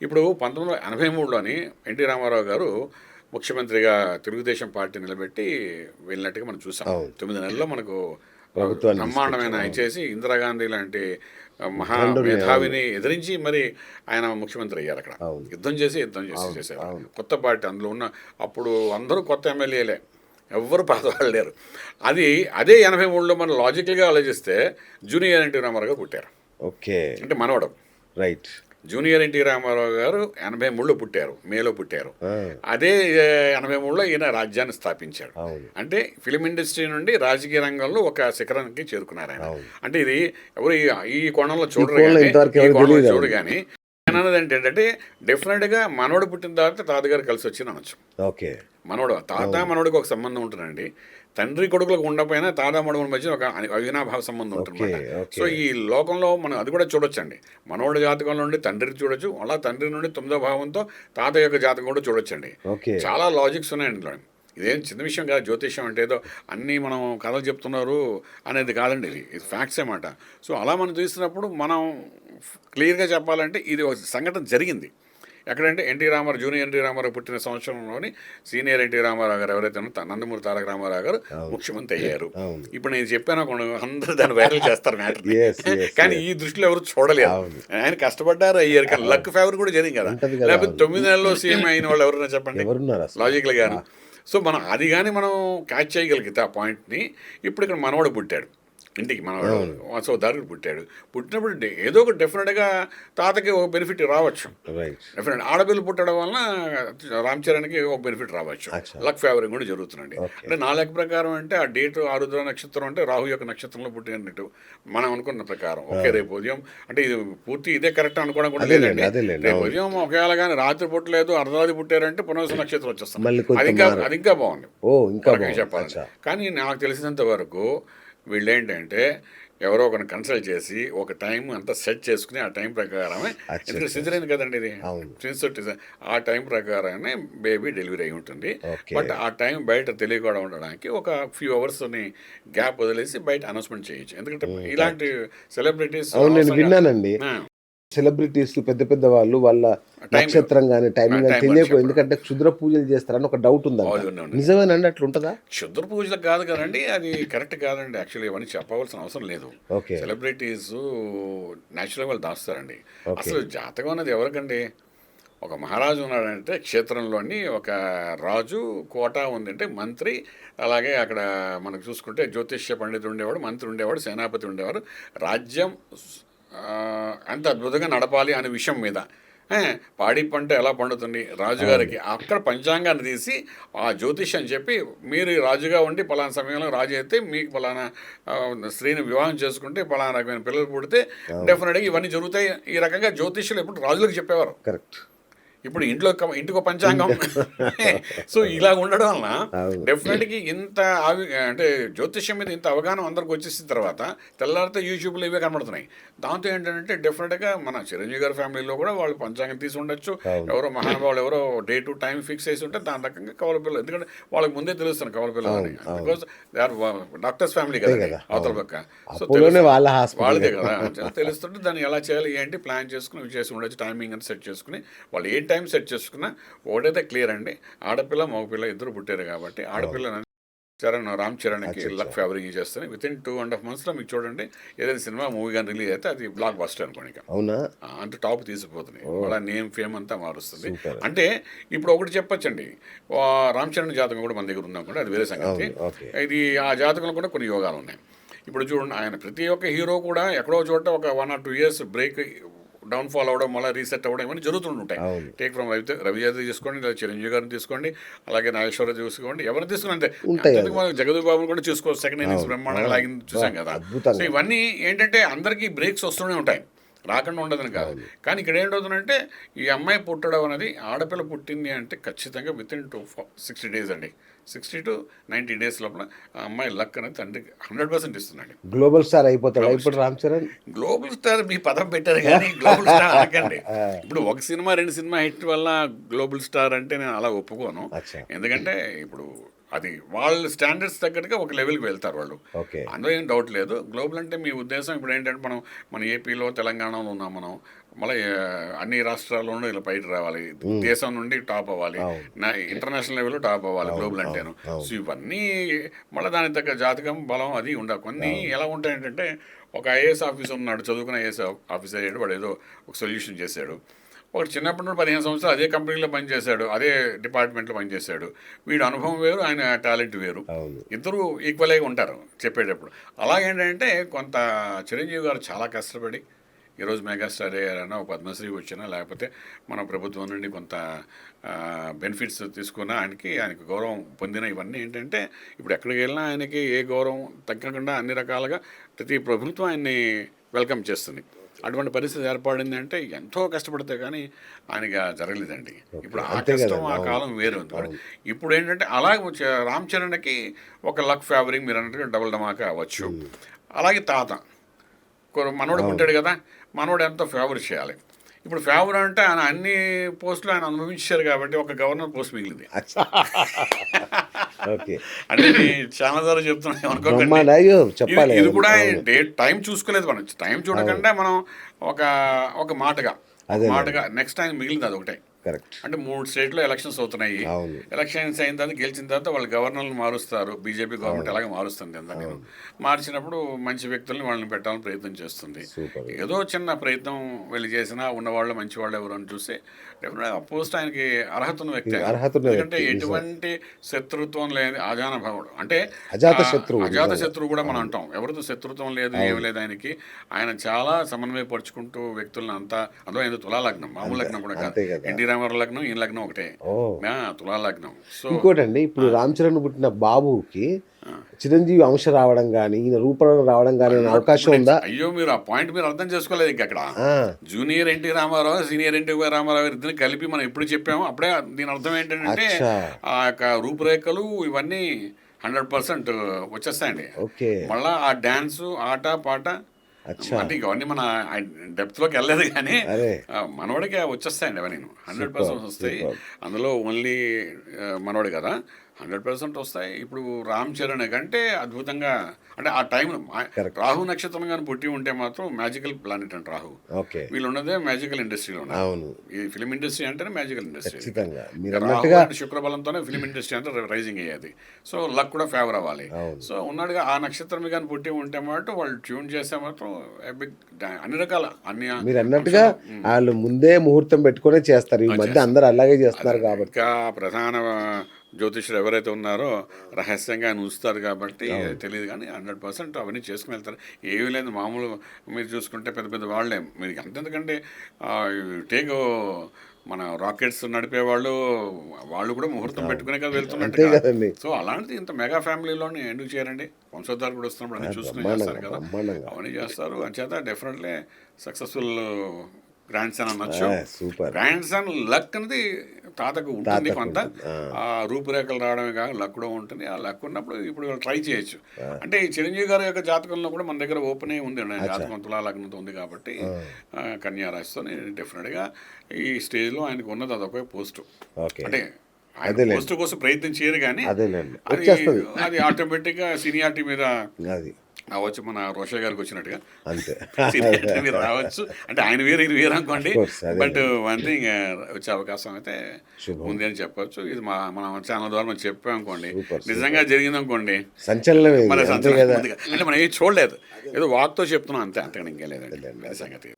ఇప్పుడు 1983లోని ఎన్టీ రామారావు గారు ముఖ్యమంత్రిగా తెలుగుదేశం పార్టీ నిలబెట్టి వెళ్ళినట్టుగా మనం చూసాం. అవును. 9 నెలల్లో మనకు ప్రభుత్వాన్ని బ్రహ్మాండమైన తీసుకొచ్చారు. ఆయన అవును. చేసి ఇందిరాగాంధీ లాంటి మహా దండుని అవును. మేధావిని ఎదిరించి మరి ఆయన ముఖ్యమంత్రి అయ్యారు అక్కడ. అవును. యుద్ధం చేసి అవును. చేసేవారు. అవును. కొత్త పార్టీ అందులో ఉన్న అప్పుడు అందరూ కొత్త ఎమ్మెల్యేలే, ఎవ్వరు పాతవాళ్ళు లేరు. అదే 83లో మనం లాజికల్గా ఆలోచిస్తే జూనియర్ ఎన్టీ రామారావు గారు పుట్టారు. ఓకే. అంటే మనవడు రైట్. జూనియర్ ఎన్టీ రామారావు గారు 83లో పుట్టారు, మేలో పుట్టారు. ఆ! అదే 83లో ఈయన రాజ్యాన్ని స్థాపించాడు. అవును. అంటే ఫిలిం ఇండస్ట్రీ నుండి రాజకీయ రంగంలో ఒక శిఖరానికి చేరుకున్నారు ఆయన. అవును. అంటే ఇది ఎవరు ఈ కోణంలో ఈ చూడరు కోణంలో కానీ, ఇంతవరకు ఈ ఎవరికి కోణంలో తెలీదు. చూడరు అవును. కానీ నేను అన్నది ఏంటంటే డెఫినెట్గా మనవడు పుట్టిన తర్వాత తాతగారు కలిసి వచ్చి అనొచ్చు. ఓకే. మనవడు తాత అవును. మనవడికి ఒక సంబంధం ఉంటుందండి. తండ్రి కొడుకులకు ఉండకపోయినా తాత మనవడి మధ్య ఒక అవినాభావ సంబంధం ఓకే. ఉంటుందన్నమాట. So okay. ఈ లోకంలో మనం అది కూడా చూడొచ్చండి. మనవడి జాతకం నుండి తండ్రికి చూడొచ్చు, అలా తండ్రి నుండి 9వ భావంతో తాత యొక్క జాతకం కూడా చూడొచ్చండి. ఓకే. చాలా లాజిక్స్ ఉన్నాయండి ఇందులో. ఇదేం చిన్న విషయం కాదు. జ్యోతిష్యం అంటే ఏదో అన్నీ మనం కథలు చెప్తున్నారు అనేది కాదండి. ఇది ఫ్యాక్ట్స్ అన్నమాట. సో అలా మనం చూసినప్పుడు మనం క్లియర్గా చెప్పాలంటే ఇది ఒక సంఘటన జరిగింది. ఎక్కడంటే జూనియర్ ఎన్టీ రామారావు పుట్టిన సంవత్సరంలోని సీనియర్ ఎన్టీ రామారావు గారు ఎవరైతే ఉన్నారో నందమూరి తారక రామారావు గారు అవును. ముఖ్యమంత్రి అయ్యారు. అవును. ఇప్పుడు నేను చెప్పాను అందరూ దాన్ని వైరల్ చేస్తారు మ్యాటర్ని. యెస్. యెస్. కానీ యెస్. ఈ దృష్టిలో ఎవరు చూడలేరు. అవును. ఆయన కష్టపడ్డారు, అయ్యారు. కానీ లక్ ఫేవర్ కూడా జరిగింది కదా. ఉంటది కదా! లేకపోతే అవును. 9 నెలల్లో సీఎం అయిన వాళ్ళు ఎవరన్నా చెప్పండి ఎవరున్నారు అసలు? లాజికల్ గాను. సో మనం అది కానీ మనం క్యాచ్ చేయగలిగితే ఆ పాయింట్ని. ఇప్పుడు ఇక్కడ మనవాడు పుట్టాడు ఇంటికి, మనవాడు అవును. సోదరుడు పుట్టాడు. పుట్టినప్పుడు ఏదో ఒక డెఫినెట్గా తాతకి ఒక బెనిఫిట్ రావచ్చు. రైట్. డెఫినెట్ ఆడపిల్ల పుట్టడం వలన రామ్ చరణ్కి ఒక బెనిఫిట్ రావచ్చు. అచ్చా. లక్ ఫేవరింగ్ కూడా జరుగుతుందండి. ఓకే. అంటే నా లెక్క ప్రకారం అంటే ఆ డేటు ఆరుద్ర నక్షత్రం అంటే రాహు యొక్క నక్షత్రంలో పుట్టినట్టు మనం అనుకున్న ప్రకారం. ఓకే, రేపు ఉదయం అంటే ఇది పూర్తి ఇదే కరెక్ట్ అనుకోవడం కూడా లేదండి. అదేలేండి. రేపు అవును. ఉదయం ఒకవేళ కానీ రాత్రి పుట్టలేదు, అర్ధరాత్రి పుట్టారంటే పునర్వసు నక్షత్రం వచ్చేస్తుంది. మళ్ళీ కొంచెం అది ఇంకా బాగుంది. ఓ ఇంకా ఒక రకంగా బాగుంది. చెప్పాలంటే. అచ్చా. కానీ నాకు తెలిసినంత వరకు వీళ్ళేంటంటే ఎవరో ఒకరిని కన్సల్ట్ చేసి ఒక టైం అంతా సెట్ చేసుకుని ఆ టైం ప్రకారమే, అచ్చా. ఎందుకంటే సిజరైన్ కదండి ఇది, అవును. ఆ టైం ప్రకారమే బేబీ డెలివరీ అయి ఉంటుంది. ఓకే. బట్ ఆ టైం బయట తెలియకుండా ఉండడానికి ఒక ఫ్యూ అవర్స్ని గ్యాప్ వదిలేసి బయట అనౌన్స్మెంట్ చేయొచ్చు. ఎందుకంటే ఇలాంటి సెలబ్రిటీస్ అవును, నేను విన్నానండి. సెలబ్రిటీస్ పెద్ద పెద్ద వాళ్ళు వాళ్ళ నక్షత్రం కానీ టైమింగ్ కానీ తెలియకు, ఎందుకంటే క్షుద్ర పూజలు చేస్తారని ఒక డౌట్ ఉందండి. నిజమేనండి? అట్లా ఉంటుందా? క్షుద్ర పూజలకు కాదు కదండి, అది కరెక్ట్ కాదండి. యాక్చువల్లీ ఇవన్నీ చెప్పవలసిన అవసరం లేదు. ఓకే. సెలబ్రిటీస్ న్యాచురల్గా వాళ్ళు దాస్తారండి. ఓకే. అసలు జాతకం అనేది ఎవరికండి? ఒక మహారాజు ఉన్నాడంటే క్షేత్రంలోని ఒక రాజు, కోట ఉందంటే మంత్రి, అలాగే అక్కడ మనకు చూసుకుంటే జ్యోతిష్య పండితుడు ఉండేవాడు, మంత్రి ఉండేవాడు, సేనాపతి ఉండేవారు. రాజ్యం అంత అద్భుతంగా నడపాలి అనే విషయం మీద పాడి పంట ఎలా పండుతుంది రాజుగారికి అక్కడ పంచాంగాన్ని తీసి ఆ జ్యోతిష్యం చెప్పి మీరు రాజుగా ఉండి పలానా సమయంలో రాజు అయితే మీకు పలానా స్త్రీని వివాహం చేసుకుంటే పలానా రకమైన పిల్లలు పుడితే డెఫినెట్గా ఇవన్నీ జరుగుతాయి. ఈ రకంగా జ్యోతిష్యులు ఎప్పుడు రాజులకు చెప్పేవారు. కరెక్ట్. ఇప్పుడు ఇంటికి పంచాంగం. సో ఇలా ఉండడం వలన డెఫినెట్గా ఇంత అంటే జ్యోతిష్యం మీద ఇంత అవగాహన అందరికి వచ్చేసిన తర్వాత తెల్లారితే యూట్యూబ్లో ఇవే కనబడుతున్నాయి. దాంతో ఏంటంటే డెఫినెట్గా మన చిరంజీవి గారి ఫ్యామిలీలో కూడా వాళ్ళు పంచాంగం తీసి ఉండొచ్చు. ఎవరో మహానుభావులు ఎవరో డే టు టైం ఫిక్స్ చేసి ఉంటే దాని రకంగా కవల పిల్లలు, ఎందుకంటే వాళ్ళకి ముందే తెలుస్తుంది కవల పిల్లలు అని. Because they are doctors family కదా అవతల పక్క. సో వాళ్ళదే కదా తెలుస్తుంటే దాన్ని ఎలా చేయాలి ఏంటి ప్లాన్ చేసుకుని చేసి ఉండొచ్చు. టైమింగ్ అని సెట్ చేసుకుని వాళ్ళు ఏ టైం సెట్ చేసుకున్నా ఒకటైతే క్లియర్ అండి, ఆడపిల్ల మగపిల్ల ఇద్దరు పుట్టారు కాబట్టి ఆడపిల్ల రామ్ చరణ్కి లక్ ఫేవరింగ్ చేస్తాను. విత్ ఇన్ 2.5 months మీకు చూడండి ఏదైతే సినిమా మూవీ కానీ రిలీజ్ అయితే అది బ్లాక్ బస్టర్ అనుకోండి. అవునా? అంటే టాప్ తీసిపోతుంది, వాళ్ళ నేమ్ ఫేమ్ అంతా మారుస్తుంది. అంటే ఇప్పుడు ఒకటి చెప్పొచ్చండి, రామ్ చరణ్ జాతకం కూడా మన దగ్గర ఉందాం కూడా, అది వేరే సంగతి. ఇది ఆ జాతకంలో కూడా కొన్ని యోగాలు ఉన్నాయి. ఇప్పుడు చూడండి, ఆయన ప్రతి ఒక్క హీరో కూడా ఎక్కడో చోట ఒక 1 or 2 years బ్రేక్ డౌన్ఫాల్ అవ్వడం, మళ్ళీ రీసెట్ అవ్వడం ఇవన్నీ జరుగుతుంటాయి. టేక్ ఫ్రమ్ రవితేజ తీసుకోండి, లేదా చిరంజీవి గారిని తీసుకోండి, అలాగే నాగేశ్వర తీసుకోండి, ఎవరిని తీసుకుని అంతే. జగదీష్ బాబుని కూడా చూసుకోవచ్చు, సెకండ్ ఇన్నింగ్స్ బ్రహ్మాండంగా లాగిన చూసాం కదా. సో ఇవన్నీ ఏంటంటే అందరికీ బ్రేక్స్ వస్తూనే ఉంటాయి, రాకుండా ఉండదని కాదు. కానీ ఇక్కడ ఏంటవుతుందంటే ఈ అమ్మాయి పుట్టడం అనేది, ఆడపిల్ల పుట్టింది అంటే ఖచ్చితంగా విత్ ఇన్ 60 days అండి, 60 to 90 days లోపల ఆ అమ్మాయి లక్ అనేది తండ్రికి 100% ఇస్తున్నాడు. గ్లోబల్ స్టార్ అయిపోతాడు ఇప్పుడు రామ్ చరణ్. గ్లోబల్ స్టార్ మీ పదం పెట్టారు కానీ గ్లోబల్ స్టార్ అనకండి. ఇప్పుడు ఒక సినిమా 2 సినిమా హిట్ వల్ల గ్లోబల్ స్టార్ అంటే నేను అలా ఒప్పుకోను. ఎందుకంటే ఇప్పుడు అది వాళ్ళ స్టాండర్డ్స్ తగ్గట్టుగా ఒక లెవెల్కి వెళ్తారు వాళ్ళు. ఓకే. అందులో ఏం డౌట్ లేదు. గ్లోబల్ అంటే మీ ఉద్దేశం ఇప్పుడు ఏంటంటే మన ఏపీలో తెలంగాణలో ఉన్నాం మనం, మళ్ళీ అన్ని రాష్ట్రాల్లోనూ ఇలా బయట రావాలి, దేశం నుండి టాప్ అవ్వాలి, ఇంటర్నేషనల్ లెవెల్లో టాప్ అవ్వాలి గ్లోబల్ అంటేను. సో ఇవన్నీ మళ్ళీ దానికి తగ్గ జాతకం బలం అది ఉండాలి. కొన్ని ఎలా ఉంటాయంటే ఒక ఐఏఎస్ ఆఫీసర్ ఉన్నాడు, చదువుకున్న ఐఏఎస్ ఆఫీసర్ అయ్యాడు, వాడు ఏదో ఒక సొల్యూషన్ చేశాడు. ఒకటి చిన్నప్పటి నుండి 15 సంవత్సరాలు అదే కంపెనీలో పనిచేశాడు, అదే డిపార్ట్మెంట్లో పనిచేశాడు. వీడు అనుభవం వేరు, ఆయన టాలెంట్ వేరు, ఇద్దరు ఈక్వల్గా ఉంటారు చెప్పేటప్పుడు. అలాగేంటంటే కొంత చిరంజీవి గారు చాలా కష్టపడి ఈరోజు మెగాస్టార్ అయ్యారన్నా, ఒక పద్మశ్రీ వచ్చినా, లేకపోతే మన ప్రభుత్వం నుండి కొంత బెనిఫిట్స్ తీసుకున్న ఆయనకి గౌరవం పొందిన ఇవన్నీ ఏంటంటే ఇప్పుడు ఎక్కడికి వెళ్ళినా ఆయనకి ఏ గౌరవం తగ్గకుండా అన్ని రకాలుగా ప్రతి ప్రభుత్వం ఆయన్ని వెల్కమ్ చేస్తుంది. అటువంటి పరిస్థితి ఏర్పడింది అంటే ఎంతో కష్టపడితే కానీ ఆయనకి జరగలేదండి. ఇప్పుడు ఆ కష్టం ఆ కాలం వేరు ఉంది. ఇప్పుడు ఏంటంటే అలాగే రామ్ చరణ్కి ఒక లక్ ఫేవరింగ్ మీరు అన్నట్టుగా డబుల్ ధమాకా అవ్వచ్చు. అలాగే తాత మనోడు పుట్టాడు కదా, మనోడు ఎంతో ఫేవర్ చేయాలి. ఇప్పుడు ఫేవర్ అంటే ఆయన అన్ని పోస్టులు ఆయన అనుభవించారు కాబట్టి ఒక గవర్నర్ పోస్ట్ మిగిలింది. అంటే చాలా సార్లు చెప్తున్నాను అనుకోకండి, ఇది కూడా టైం చూసుకోలేదు. మనం టైం చూడకుండా మనం ఒక మాటగా నెక్స్ట్ టైం మిగిలింది అది ఒకటే. అంటే 3 స్టేట్లో ఎలక్షన్స్ అవుతున్నాయి. ఎలక్షన్స్ అయిన తర్వాత గెలిచిన తర్వాత వాళ్ళు గవర్నర్లు మారుస్తారు, బీజేపీ గవర్నమెంట్ అలాగే మారుస్తుంది. అందరినీ మార్చినప్పుడు మంచి వ్యక్తుల్ని వాళ్ళని పెట్టాలని ప్రయత్నం చేస్తుంది. ఏదో చిన్న ప్రయత్నం వెళ్ళి చేసినా ఉన్నవాళ్ళు మంచి వాళ్ళు ఎవరు అని చూస్తే పోస్ట్ ఆయనకి అర్హత ఉన్న వ్యక్తి. ఎందుకంటే ఎటువంటి శత్రుత్వం లేదు, అజానభావుడు అంటే అజాత శత్రువు కూడా మనం అంటాం. ఎవరితో శత్రుత్వం లేదు, ఏమి లేదు ఆయనకి. ఆయన చాలా సమన్వయపరుచుకుంటూ వ్యక్తులను అంతా, అందులో ఆయన తులా లగ్నం, మామూలు లగ్నం కూడా కాదు, ఎన్టీ రామారావు లగ్నం ఈయన లగ్నం ఒకటే, తులా లగ్నం. సో ఇంకోటండి, ఇప్పుడు రామ్ చరణ్ పుట్టిన బాబుకి చిరంజీవి అంశ రావడం కానీ, ఈయన రూపంలో రావడం కానీ అవకాశం ఉందా? అయ్యో, మీరు ఆ పాయింట్ మీరు అర్థం చేసుకోలేదు. ఇంక అక్కడ junior NT Rama Rao, senior NT Rama Rao ఇద్దరిని కలిపి మనం ఎప్పుడు చెప్పాము అప్పుడే దీని అర్థం ఏంటంటే ఆ యొక్క రూపురేఖలు ఇవన్నీ 100% వచ్చేస్తాయండి. మళ్ళా ఆ డాన్సు, ఆట పాట అంటే ఇవన్నీ మన డెప్త్లోకి వెళ్ళలేదు కానీ మనోడికి వచ్చేస్తాయండి అవన్నీ 100% వస్తాయి. అందులో ఓన్లీ మనోడు కదా 100% వస్తాయి. ఇప్పుడు రామ్ చరణ్ కంటే అద్భుతంగా, అంటే ఆ టైంలో రాహు నక్షత్రం కానీ పుట్టి ఉంటే మాత్రం మ్యాజికల్ ప్లానెట్ అంటే రాహు. వీళ్ళు ఉన్నదే మ్యాజికల్ ఇండస్ట్రీలో ఉన్నారు. ఈ ఫిలిం ఇండస్ట్రీ అంటేనే మ్యాజికల్ ఇండస్ట్రీ. శుక్రబలంతోనే ఫిలిం ఇండస్ట్రీ అంటే రైజింగ్ అయ్యేది. సో లక్ కూడా ఫేవర్ అవ్వాలి. సో ఉన్నాడుగా ఆ నక్షత్రం కానీ పుట్టి ఉంటే మాత్రం వాళ్ళు ట్యూన్ చేస్తే మాత్రం అన్ని రకాల మీరు అన్నట్టుగా వాళ్ళు ముందే ముహూర్తం పెట్టుకునే చేస్తారు. ఈ మధ్య అందరూ అలాగే చేస్తున్నారు కాబట్టి ఇంకా ప్రధాన జ్యోతిష్యులు ఎవరైతే ఉన్నారో రహస్యంగా ఆయన ఉంచుతారు కాబట్టి తెలియదు. కానీ 100% అవన్నీ చేసుకుని వెళ్తారు. ఏమీ లేదు, మామూలు మీరు చూసుకుంటే పెద్ద పెద్ద వాళ్ళే. మీరు ఎంతెందుకంటే టేక్ మన రాకెట్స్ నడిపేవాళ్ళు వాళ్ళు కూడా ముహూర్తం పెట్టుకునే కదా వెళ్తున్నట్టు. సో అలాంటిది ఇంత మెగా ఫ్యామిలీలోని ఎందుకు చేయరండి? వంశోద్ధారు కూడా వస్తున్నప్పుడు అన్ని చూసుకుని చేస్తారు కదా, అవన్నీ చేస్తారు. అంచేత డెఫినెట్లీ సక్సెస్ఫుల్ గ్రాండ్ సన్ అనొచ్చు. గ్రాండ్ సన్ లక్ అనేది తాతకు ఉంటుంది కొంత. ఆ రూపురేఖలు రావడమే కాక లక్ కూడా ఉంటుంది. ఆ లక్ ఉన్నప్పుడు ఇప్పుడు ట్రై చేయొచ్చు. అంటే ఈ చిరంజీవి గారి యొక్క జాతకంలో కూడా మన దగ్గర ఓపెన్ అయి ఉంది, జాతకం తులా లగ్నంతో ఉంది కాబట్టి కన్యా రాశితో డెఫినెట్గా ఈ స్టేజ్లో ఆయనకు ఉన్నది అదొక పోస్టు. అంటే ఆయన పోస్ట్ కోసం ప్రయత్నం చేయరు కానీ అది ఆటోమేటిక్గా సీనియారిటీ మీద రావచ్చు. మన రోషయ్య గారికి వచ్చినట్టుగా సీనియారిటీ మీద రావచ్చు. అంటే ఆయన వేరు ఇది వేరు అనుకోండి, బట్ వన్ థింగ్ వచ్చే అవకాశం అయితే ఉంది అని చెప్పొచ్చు. ఇది మన ఛానల్ ద్వారా మనం చెప్పాం అనుకోండి, నిజంగా జరిగింది అనుకోండి సంచలనం. అంటే మనం ఏం చూడలేదు, ఏదో వాక్తో చెప్తున్నాం అంతే, అంతకన్నా ఇంకేం లేదండి సంగతి.